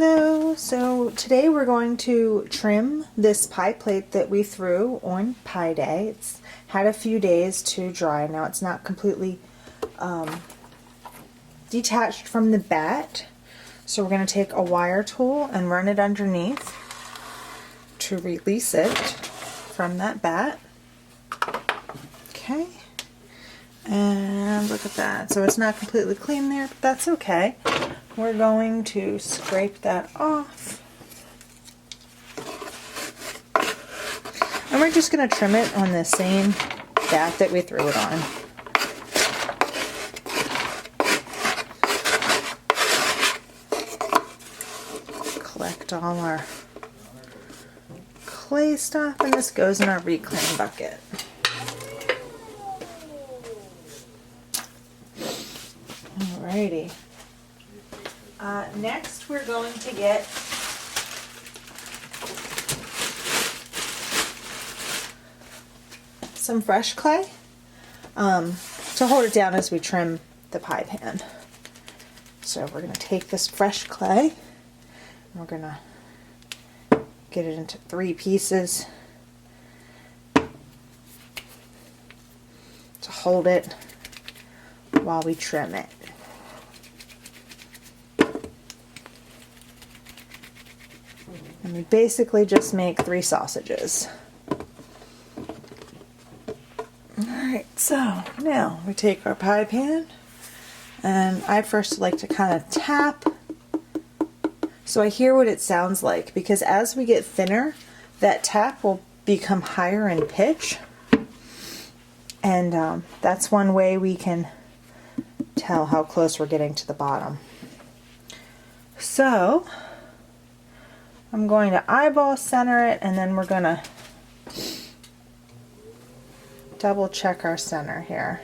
Hello! So today we're going to trim this pie plate that we threw on Pie Day. It's had a few days to dry. Now it's not completely detached from the bat. So we're going to take a wire tool and run it underneath to release it from that bat. Okay. And look at that. So it's not completely clean there, but that's okay. We're going to scrape that off. And we're just going to trim it on the same bat that we threw it on. Collect all our clay stuff, and this goes in our reclaim bucket. Alrighty. Next we're going to get some fresh clay to hold it down as we trim the pie pan. So we're going to take this fresh clay and we're going to get it into 3 pieces to hold it while we trim it. And we basically just make 3 sausages. Alright, so now we take our pie pan, and I first like to kind of tap so I hear what it sounds like, because as we get thinner, that tap will become higher in pitch, and that's one way we can tell how close we're getting to the bottom. So I'm going to eyeball center it, and then we're going to double check our center here.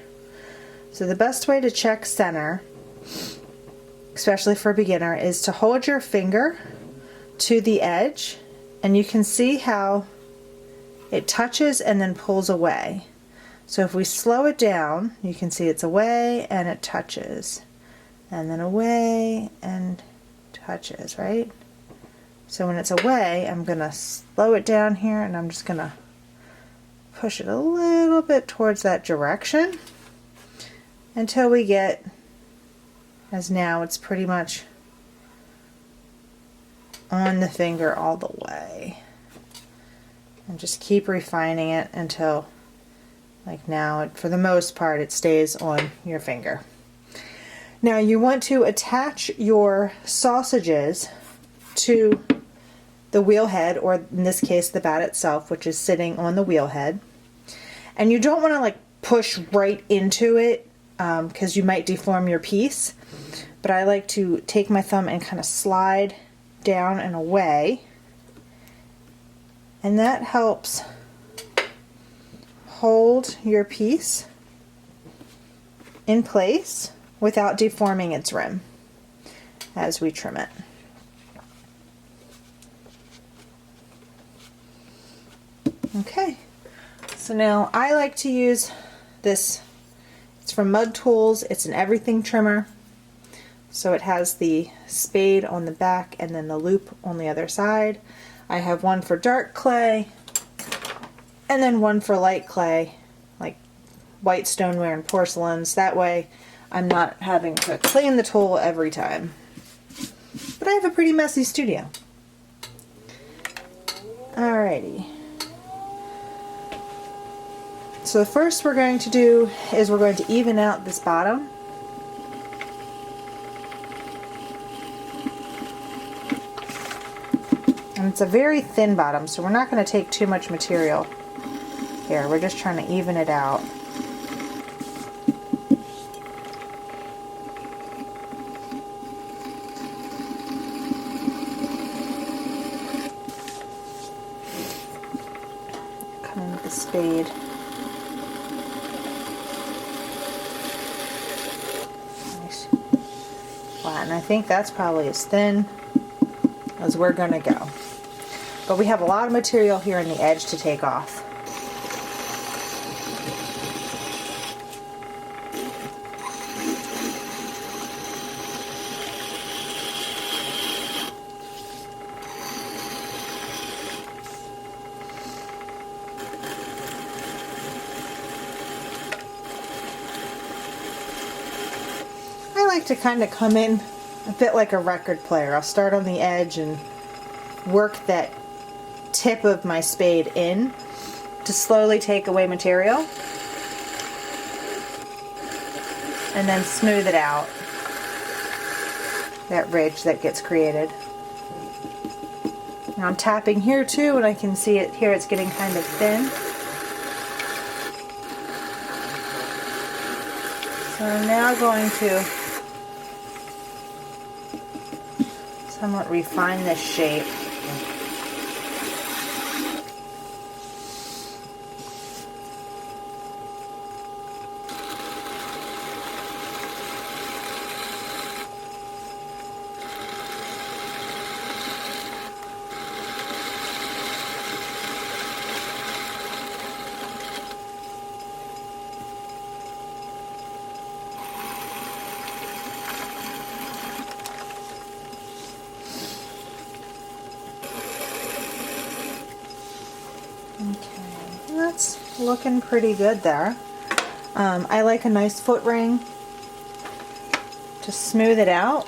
So the best way to check center, especially for a beginner, is to hold your finger to the edge, and you can see how it touches and then pulls away. So if we slow it down, you can see it's away and it touches, and then away and touches, right? So when it's away, I'm going to slow it down here, and I'm just going to push it a little bit towards that direction until we get, as now it's pretty much on the finger all the way. And just keep refining it until, like now, for the most part, it stays on your finger. Now you want to attach your sausages to the wheel head, or in this case the bat itself, which is sitting on the wheel head. And you don't want to like push right into it because you might deform your piece. But I like to take my thumb and kind of slide down and away, and that helps hold your piece in place without deforming its rim as we trim it. Okay, so now I like to use this. It's from Mud Tools. It's an everything trimmer. So it has the spade on the back and then the loop on the other side. I have one for dark clay and then one for light clay, like white stoneware and porcelains. That way I'm not having to clean the tool every time. But I have a pretty messy studio. Alrighty. So the first we're going to do is we're going to even out this bottom. And it's a very thin bottom, so we're not going to take too much material here. We're just trying to even it out. Come in with the spade. Nice. Flat, and I think that's probably as thin as we're going to go. But we have a lot of material here on the edge to take off. like to kind of come in a bit like a record player. I'll start on the edge and work that tip of my spade in to slowly take away material and then smooth it out, that ridge that gets created. Now I'm tapping here too, and I can see it here, it's getting kind of thin. So I'm now going to somewhat refine this shape. Okay, that's looking pretty good there. I like a nice foot ring to smooth it out.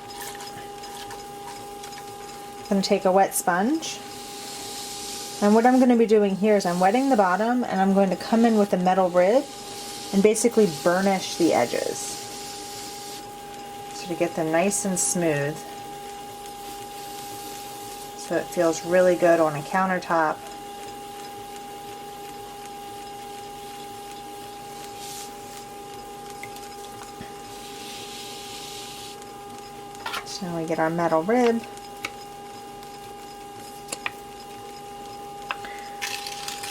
I'm going to take a wet sponge, and what I'm going to be doing here is I'm wetting the bottom, and I'm going to come in with a metal rib and basically burnish the edges so to get them nice and smooth, so it feels really good on a countertop. So now we get our metal rib.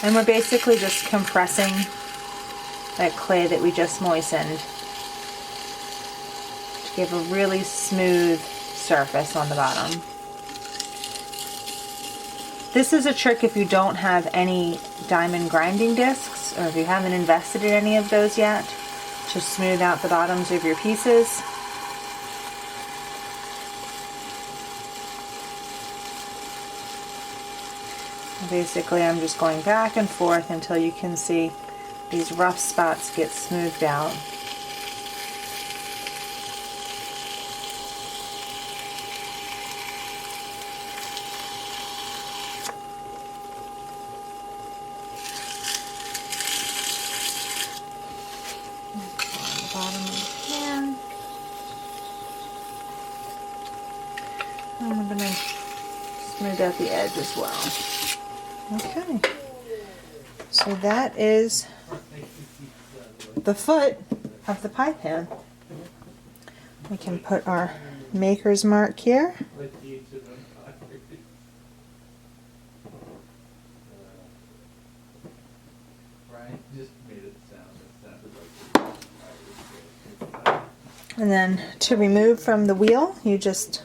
And we're basically just compressing that clay that we just moistened to give a really smooth surface on the bottom. This is a trick if you don't have any diamond grinding discs, or if you haven't invested in any of those yet, to smooth out the bottoms of your pieces. Basically, I'm just going back and forth until you can see these rough spots get smoothed out. On the bottom of the pan. And I'm going to smooth out the edge as well. Okay, so that is the foot of the pie pan. We can put our maker's mark here. And then to remove from the wheel, you just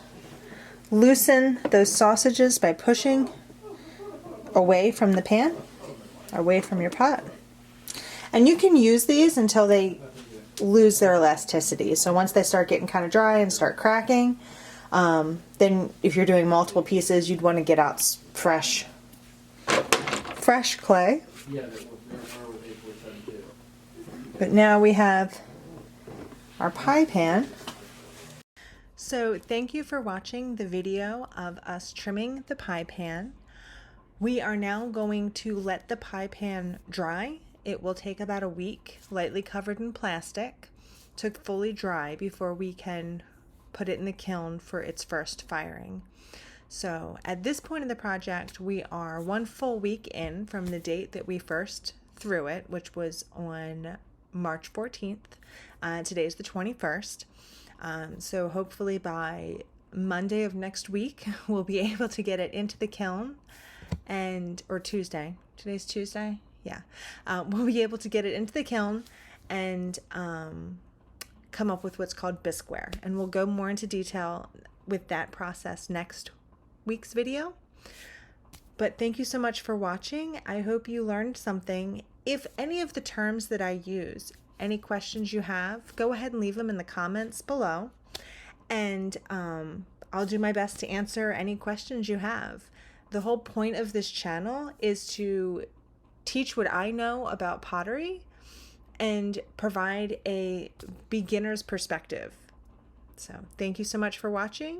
loosen those sausages by pushing away from the pan, away from your pot. And you can use these until they lose their elasticity. So once they start getting kind of dry and start cracking, then if you're doing multiple pieces, you'd want to get out fresh clay. But now we have our pie pan. So thank you for watching the video of us trimming the pie pan. We are now going to let the pie pan dry. It will take about a week, lightly covered in plastic, to fully dry before we can put it in the kiln for its first firing. So at this point in the project, we are 1 full week in from the date that we first threw it, which was on March 14th. Today's the 21st. So hopefully by Monday of next week, we'll be able to get it into the kiln. Or Tuesday. Today's Tuesday? Yeah. We'll be able to get it into the kiln and come up with what's called bisqueware. And we'll go more into detail with that process next week's video. But thank you so much for watching. I hope you learned something. If any of the terms that I use, any questions you have, go ahead and leave them in the comments below. And I'll do my best to answer any questions you have. The whole point of this channel is to teach what I know about pottery and provide a beginner's perspective. So thank you so much for watching,